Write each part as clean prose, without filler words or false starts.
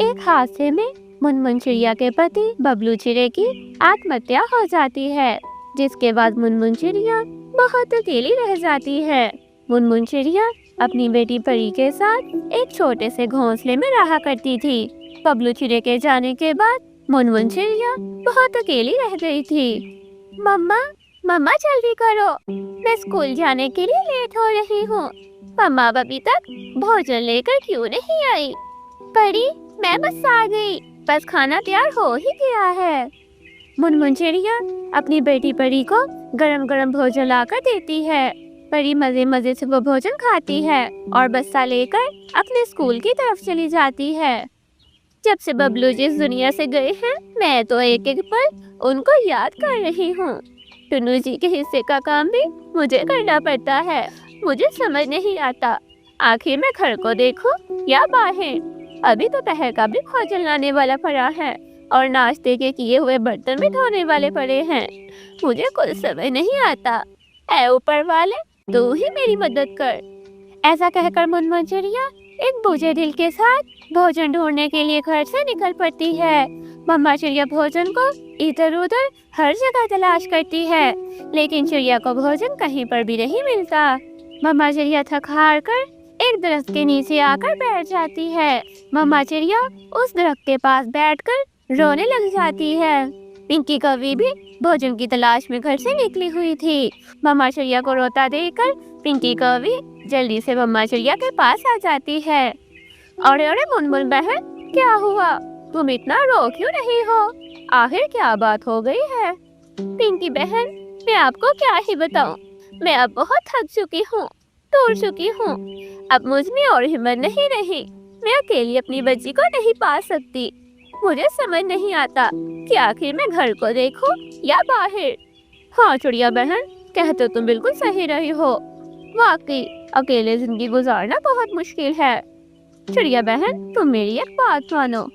ایک حادثے میں منمن چڑیا کے پتی ببلو چڑے کی آتمہتیا ہو جاتی ہے، جس کے بعد منمن چڑیا بہت اکیلی رہ جاتی ہے۔ منمن چڑیا اپنی بیٹی پری کے ساتھ ایک چھوٹے سے گھونسلے میں رہا کرتی تھی۔ ببلو چڑے کے جانے کے بعد منمن چڑیا بہت اکیلی رہ گئی تھی۔ مما جلدی کرو، میں اسکول جانے کے لیے لیٹ ہو رہی ہوں۔ مما ابھی تک بھوجن لے کر کیوں نہیں آئی؟ پری، میں بس آ گئی، بس کھانا تیار ہو ہی گیا ہے۔ منمن چڑیا اپنی بیٹی پری کو گرم گرم بھوجن لا کر دیتی ہے۔ پری مزے سے وہ بھوجن کھاتی ہے اور بسہ لے کر اپنے اسکول کی طرف چلی جاتی ہے۔ جب سے ببلو جی اس دنیا سے گئے ہیں، میں تو ایک ایک پل ان کو یاد کر رہی ہوں۔ ٹنو جی کے حصے کا کام بھی مجھے کرنا پڑتا ہے۔ مجھے سمجھ نہیں آتا، آخر میں گھر کو دیکھوں یا باہر؟ ابھی تو دوپہر کا بھی بھوجن لانے والا پڑا ہے اور ناشتے کے کیے ہوئے برتن بھی دھونے والے پڑے ہیں۔ مجھے کچھ سمجھ نہیں آتا۔ اے اوپر والے، تو ہی میری مدد کر۔ ایسا کہہ کر منمن چڑیا ایک بوجھے دل کے ساتھ بھوجن ڈھونڈنے کے لیے گھر سے نکل پڑتی ہے۔ مما چڑیا بھوجن کو ادھر ادھر ہر جگہ تلاش کرتی ہے، لیکن چڑیا کو بھوجن کہیں پر بھی نہیں ملتا۔ مما چڑیا تھک ہار کر ایک درخت کے نیچے آ کر بیٹھ جاتی ہے۔ مما چڑیا اس درخت کے پاس بیٹھ کر رونے لگ جاتی ہے۔ پنکی کوی بھی بھوجن کی تلاش میں گھر سے نکلی ہوئی تھی۔ مما چڑیا کو روتا دیکھ کر پنکی کوی جلدی سے مما چڑیا کے پاس آ جاتی ہے۔ ارے منمن بہن، کیا ہوا؟ تم اتنا رو کیوں رہی ہو؟ آخر کیا بات ہو گئی ہے؟ پنکی بہن، میں آپ کو کیا ہی بتاؤں، میں اب بہت تھک چکی ہوں، ٹوٹ چکی ہوں۔ اب مجھ میں اور ہمت نہیں رہی، میں اکیلی اپنی بچی کو نہیں پا سکتی۔ مجھے سمجھ نہیں آتا کہ آخر میں گھر کو دیکھوں یا باہر۔ ہاں چڑیا بہن، کہتے تم بالکل صحیح رہی ہو، واقعی اکیلے زندگی گزارنا بہت مشکل ہے۔ چڑیا بہن، تم میری ایک بات مانو۔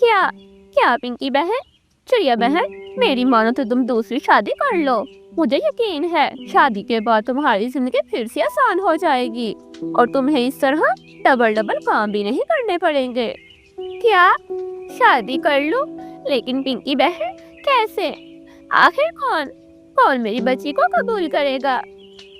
کیا پنکی بہن؟ چڑیا بہن، میری مانو تو تم دوسری شادی کر لو۔ مجھے یقین ہے شادی کے بعد تمہاری زندگی پھر سے آسان ہو جائے گی اور تمہیں اس طرح ڈبل کام بھی نہیں کرنے پڑیں گے۔ کیا شادی کر لوں؟ لیکن پنکی بہن، کیسے؟ آخر کون میری بچی کو قبول کرے گا؟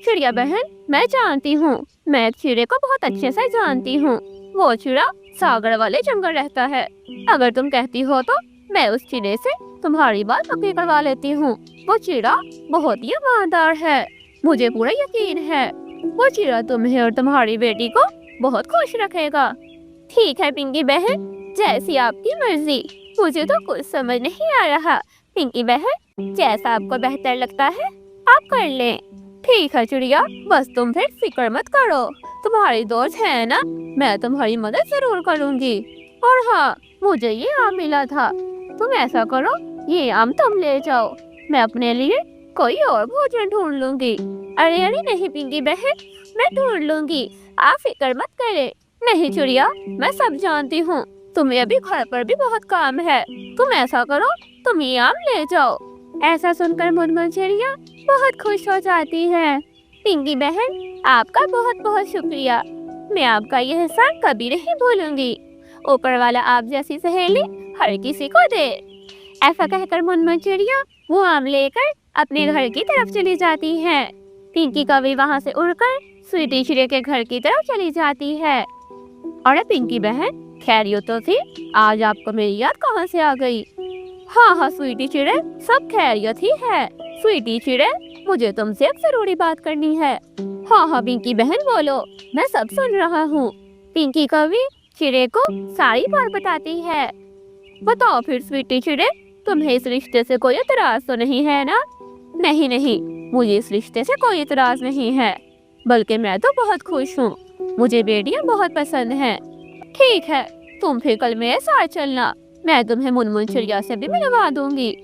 چڑیا بہن، میں جانتی ہوں، میں ایک چڑے کو بہت اچھے سے جانتی ہوں۔ وہ چڑا ساگر والے جنگل رہتا ہے۔ اگر تم کہتی ہو تو میں اس چڑے سے تمہاری بات پکی کروا لیتی ہوں۔ وہ چڑا بہت ہی ایماندار ہے، مجھے پورا یقین ہے۔ وہ چڑا تمہیں اور تمہاری بیٹی کو بہت خوش رکھے گا۔ ٹھیک ہے پنکی بہن، جیسی آپ کی مرضی، مجھے تو کچھ سمجھ نہیں آ رہا۔ پنکی بہن، جیسا آپ کو بہتر لگتا ہے آپ کر لیں۔ ٹھیک ہے چڑیا، بس تم پھر فکر مت کرو، تمہاری دوست ہے نا، میں تمہاری مدد ضرور کروں گی۔ اور ہاں، مجھے یہ آم ملا تھا، تم ایسا کرو، یہ آم تم لے جاؤ، میں اپنے لیے کوئی اور بھوجن ڈھونڈ لوں گی۔ ارے نہیں پنکی بہن، میں ڈھونڈ لوں گی، آپ فکر مت کرے۔ نہیں چڑیا، میں سب جانتی ہوں، تمہیں ابھی گھر پر بھی بہت کام ہے، تم ایسا کرو، تم یہ آم لے جاؤ۔ ایسا سن کر منمن چڑیا بہت خوش ہو جاتی ہے۔ پنکی بہن، آپ کا بہت بہت شکریہ، میں آپ کا یہ احسان کبھی نہیں بھولوں گی۔ اوپر والا آپ جیسی سہیلی ہر کسی کو دے۔ ایسا کہہ کر منمن چڑیا وہ آم لے کر اپنے گھر کی طرف چلی جاتی ہے۔ پنکی کوی وہاں سے اڑ کر سویٹی چڑے کے گھر کی طرف چلی جاتی ہے۔ اور پنکی بہن، خیریت تو تھی، آج آپ کو میری یاد کہاں سے آ گئی؟ ہاں سویٹی چڑے، سب خیریت ہی ہے۔ سویٹی چڑے، مجھے تم سے ایک ضروری بات کرنی ہے۔ ہاں پنکی بہن بولو، میں سب سن رہا ہوں۔ پنکی کوی چڑے کو ساری بات بتاتی ہے۔ بتاؤ پھر سویٹی چڑے، تمہیں اس رشتے سے کوئی اعتراض تو نہیں ہے نا؟ نہیں، مجھے اس رشتے سے کوئی اعتراض نہیں ہے، بلکہ میں تو بہت خوش ہوں، مجھے بیٹیاں بہت پسند ہیں۔ ٹھیک ہے، تم پھر کل میرے ساتھ چلنا، میں تمہیں منمن چڑیا سے بھی ملوا دوں گی۔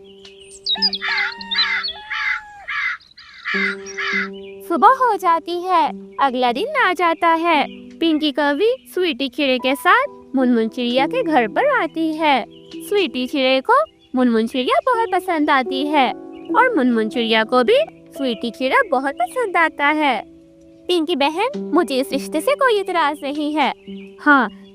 صبح ہو جاتی ہے، اگلا دن آ جاتا ہے۔ پنکی کوی سویٹی چڑے کے ساتھ منمن چڑیا کے گھر پر آتی ہے۔ سویٹی چڑے کو منمن چڑیا بہت پسند آتی ہے اور منمن چڑیا کو بھی سویٹی چڑا بہت پسند آتا ہے۔ پنکی بہن، مجھے اس رشتے سے کوئی اعتراض نہیں ہے۔ ہاں،